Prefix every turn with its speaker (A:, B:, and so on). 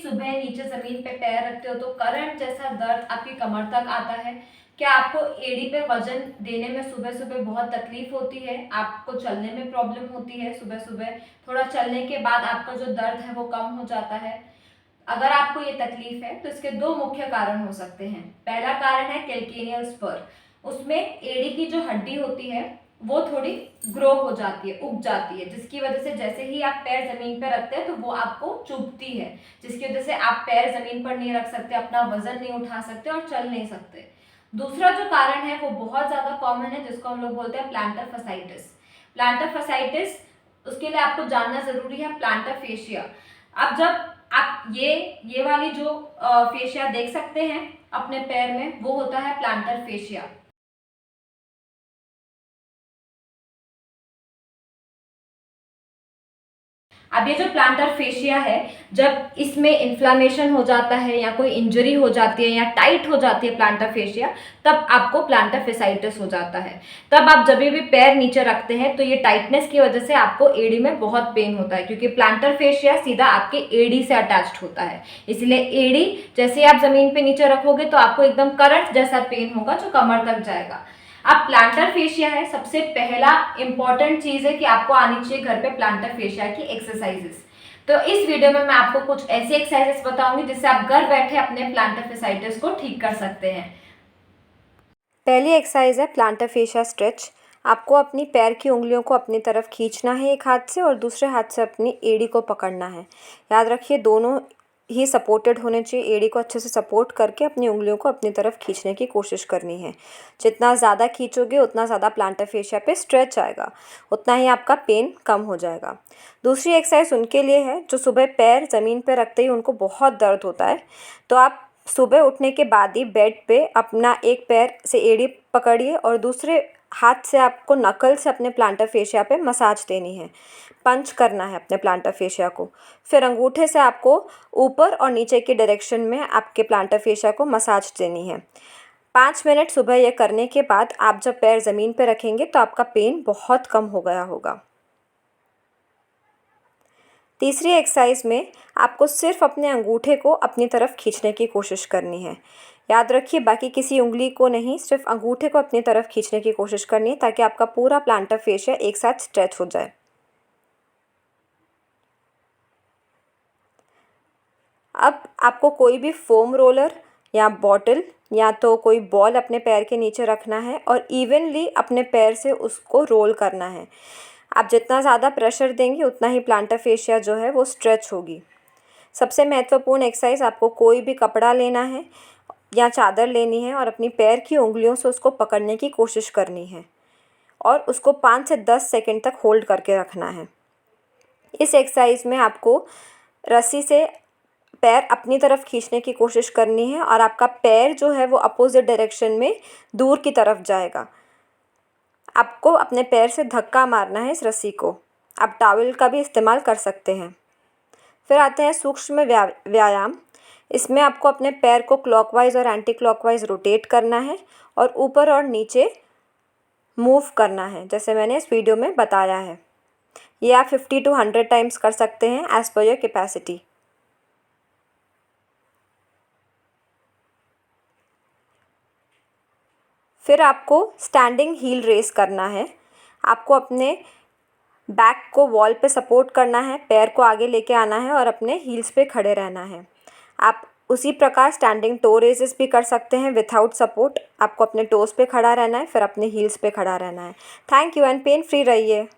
A: सुबह नीचे ज़मीन पे पैर रखते हो तो करंट जैसा दर्द आपकी कमर तक आता है? क्या आपको एड़ी पे वजन देने में सुबह-सुबह बहुत तकलीफ होती है? आपको चलने में प्रॉब्लम होती है सुबह-सुबह? थोड़ा चलने के बाद आपका जो दर्द है वो कम हो जाता है? अगर आपको ये तकलीफ है तो इसके दो मुख्य कारण हो सकते हैं। पहला कारण है कैल्केनियल स्पर। उसमें एड़ी की जो हड्डी होती है वो थोड़ी ग्रो हो जाती है, उग जाती है, जिसकी वजह से जैसे ही आप पैर जमीन पर रखते हैं तो वो आपको चुभती है, जिसकी वजह से आप पैर जमीन पर नहीं रख सकते, अपना वजन नहीं उठा सकते और चल नहीं सकते। दूसरा जो कारण है वो बहुत ज्यादा कॉमन है, जिसको हम लोग बोलते हैं प्लांटर फसाइटिस। प्लांटर फसाइटिस, उसके लिए आपको जानना जरूरी है प्लांटर फेशिया। अब जब आप ये वाली जो फेशिया देख सकते हैं अपने पैर में, वो होता है प्लांटर फेशिया। अब ये जो प्लांटर फेशिया है, जब इसमें इन्फ्लामेशन हो जाता है या कोई इंजरी हो जाती है या टाइट हो जाती है प्लांटर फेशिया, तब आपको प्लांटर फेसाइटिस हो जाता है। तब आप जब भी पैर नीचे रखते हैं तो ये टाइटनेस की वजह से आपको एड़ी में बहुत पेन होता है, क्योंकि प्लांटर फेशिया सीधा आपके एड़ी से अटैच्ड होता है। इसलिए एड़ी जैसे आप जमीन पे नीचे रखोगे तो आपको एकदम करंट जैसा पेन होगा जो कमर तक जाएगा। अब प्लांटर फेशिया है, सबसे पहला इंपॉर्टेंट चीज है कि आपको आनी चाहिए घर पे प्लांटर फेशिया की एक्सरसाइजेस। तो इस वीडियो में मैं आपको कुछ ऐसी एक्सरसाइजेस बताऊंगी जिससे आप घर बैठे अपने प्लांटर फेसाइटिस को ठीक कर सकते हैं।
B: पहली एक्सरसाइज है प्लांटर फेशिया स्ट्रेच। आपको अपनी पैर की उंगलियों को अपनी तरफ खींचना है एक हाथ से और दूसरे हाथ से अपनी एड़ी को पकड़ना है। याद रखिए दोनों ही सपोर्टेड होने चाहिए। एड़ी को अच्छे से सपोर्ट करके अपनी उंगलियों को अपनी तरफ खींचने की कोशिश करनी है। जितना ज़्यादा खींचोगे उतना ज़्यादा प्लांटर फेशिया पे स्ट्रेच आएगा, उतना ही आपका पेन कम हो जाएगा। दूसरी एक्सरसाइज उनके लिए है जो सुबह पैर ज़मीन पर रखते ही उनको बहुत दर्द होता है। तो आप सुबह उठने के बाद ही बेड पे अपना एक पैर से एड़ी पकड़िए और दूसरे हाथ से आपको नकल से अपने प्लांटर फेशिया पे मसाज देनी है, पंच करना है अपने प्लांटर फेशिया को। फिर अंगूठे से आपको ऊपर और नीचे की डायरेक्शन में आपके प्लांटर फेशिया को मसाज देनी है। 5 मिनट सुबह यह करने के बाद आप जब पैर ज़मीन पे रखेंगे तो आपका पेन बहुत कम हो गया होगा। तीसरी एक्सरसाइज में आपको सिर्फ अपने अंगूठे को अपनी तरफ खींचने की कोशिश करनी है। याद रखिए बाकी किसी उंगली को नहीं, सिर्फ अंगूठे को अपनी तरफ खींचने की कोशिश करनी है ताकि आपका पूरा प्लांटर फेशिया एक साथ स्ट्रेच हो जाए। अब आपको कोई भी फोम रोलर या बॉटल या तो कोई बॉल अपने पैर के नीचे रखना है और इवनली अपने पैर से उसको रोल करना है। आप जितना ज़्यादा प्रेशर देंगे उतना ही प्लांटर फेशिया जो है वो स्ट्रेच होगी। सबसे महत्वपूर्ण एक्सरसाइज, आपको कोई भी कपड़ा लेना है या चादर लेनी है और अपनी पैर की उंगलियों से उसको पकड़ने की कोशिश करनी है और उसको 5 से 10 सेकंड तक होल्ड करके रखना है। इस एक्सरसाइज में आपको रस्सी से पैर अपनी तरफ खींचने की कोशिश करनी है और आपका पैर जो है वो अपोजिट डायरेक्शन में दूर की तरफ जाएगा। आपको अपने पैर से धक्का मारना है इस रस्सी को। आप टॉवल का भी इस्तेमाल कर सकते हैं। फिर आते हैं सूक्ष्म व्यायाम। इसमें आपको अपने पैर को क्लॉकवाइज और एंटी क्लॉकवाइज रोटेट करना है और ऊपर और नीचे मूव करना है, जैसे मैंने इस वीडियो में बताया है। ये आप 50 to 100 टाइम्स कर सकते हैं एज़ पर योर कैपेसिटी। फिर आपको स्टैंडिंग हील रेस करना है। आपको अपने बैक को वॉल पे सपोर्ट करना है, पैर को आगे लेके आना है और अपने हील्स पे खड़े रहना है। आप उसी प्रकार स्टैंडिंग टो रेजेस भी कर सकते हैं विथआउट सपोर्ट। आपको अपने टोज़ पे खड़ा रहना है, फिर अपने हील्स पे खड़ा रहना है। Thank you and pain free रहिए।